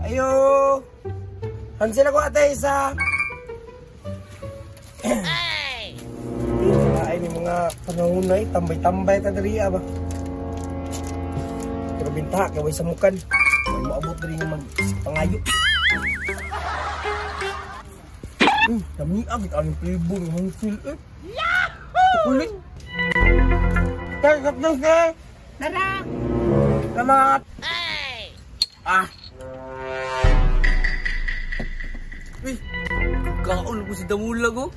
Ayo. Hansel ako ate isa. Ay! Ay, mga panahon na tambay-tambay ta diri ba. Pero binta kay sa mukan. May maabot diri nga magpangayo. Dami abit ang plibo ng Hansel eh. Kulit. Kaya kapag Nara! Salamat! Ay! Ah! Uy! Kaon ko si Damulag oh!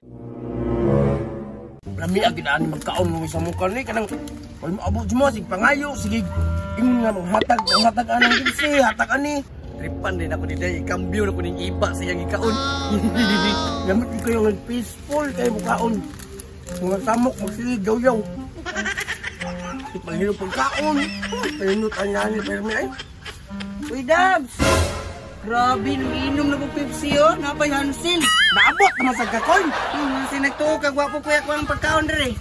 Lami ang ginaan magkaon mo sa mukha ni kanang wala maabot mo, sige pangayo, sige ingon nga manghatag anang ginsi, hatag ani tripan din ako ni Day, ikambyo na ko ning iba sa iyang ikaon lamit ko yung peaceful kayo mukhaon mga samok, magsigaw-yaw panghilo pagkaon. Pahinutan niya ni Permi ay. Uy, Dabs! Grabe, nang-inom na po Pepsi oh. Napay Hansel. Naabot naman sa kakon. Kasi nagtuo ka, gwapo kuya ko ang pagkaon rin.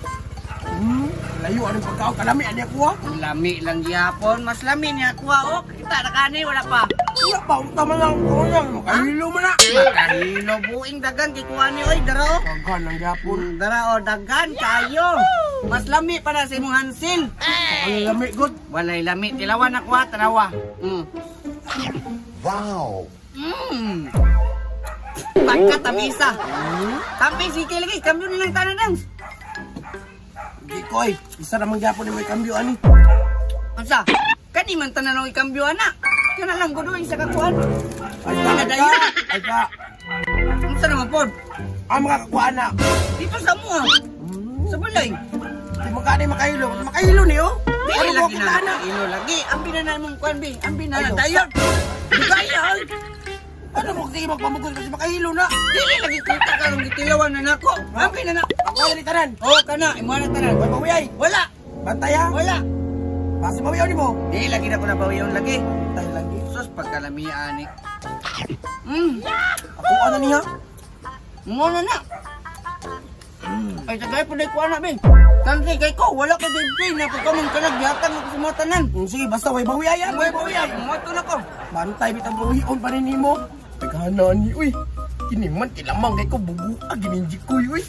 Layo, anong pagkaon? Kalami, ano ako ah? Lami lang yapon. Mas lami niya ako oh. Kita na kani, wala pa. Wala pa, tama lang ako lang. Makahilo mo na. Makahilo, buing dagan. Kikuha niyo oy, dara oh. Dagan ang yapon. Dara oh, dagan, kayo. Mas lami pa na si mong Hansel. Walay lami, good. Walay lami. Tilawan ako ha, tanawa. Wow! Pagkatamisa. Kamping sige lagi, kambyo nilang tanan. Hindi ko ay, isa naman gyapon ni may kambyo ani. Ansa? Kani man tanan ng ikambyo ana. Kana lang gudo isa ka kuan. Ay ka. Ay ka. Unsa naman pod? Ang mga kakuan na. Dito sa mo. Sa balay. Di makahilo. Makahilo niyo? Di lagi na makahilo lagi. Ang binanan mong kuan bi. Ang binanan dayon. Di kaya. Ano mo sige magpamugod kasi makahilo na. Dili lagi kita karong gitilawan na nako. Ang binanan. Ako ali tanan. Oh kana, imo na tanan. Wa pawiyay. Wala. Bantaya. Wala. Basi pawiyaw nimo. Dili lagi na ko na pawiyaw lagi. Tay lagi. Sus pagkalamian ni. Ako ana niya. Mo na na. Ay tagay pud ko ana be. Tanti kay ko wala ka din na ko man kanag yatag mo sa mga tanan. Sige basta way bawiyan, way bawiyan. Mo to na ko. Bantay bitang bawion pa rin nimo. Tagahanan ni uy. Kini man kilamang kay ko bugu gininji ko uy.